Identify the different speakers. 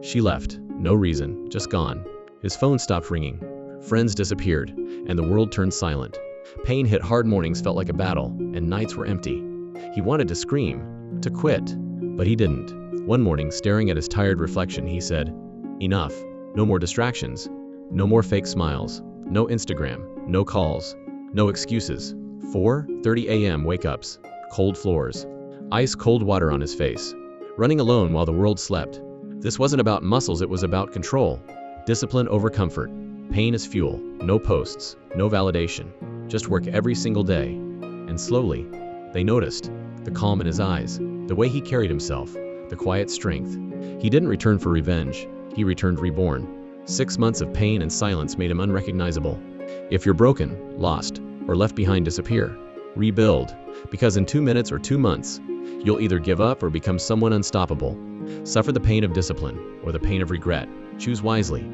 Speaker 1: She left. No reason, just gone. His phone stopped ringing. Friends disappeared, and the world turned silent. Pain hit hard. Mornings felt like a battle, and nights were empty. He wanted to scream, to quit, but he didn't. One morning, staring at his tired reflection, he said, "Enough. No more distractions. No more fake smiles. No Instagram. No calls. No excuses." 4:30 a.m. wake-ups. Cold floors. Ice cold water on his face. Running alone while the world slept. This wasn't about muscles, it was about control. Discipline over comfort. Pain as fuel. No posts. No validation. Just work every single day. And slowly, they noticed. The calm in his eyes. The way he carried himself. The quiet strength. He didn't return for revenge. He returned reborn. 6 months of pain and silence made him unrecognizable. If you're broken, lost, or left behind, disappear. Rebuild. Because in 2 minutes or 2 months, you'll either give up or become someone unstoppable. Suffer the pain of discipline or the pain of regret. Choose wisely.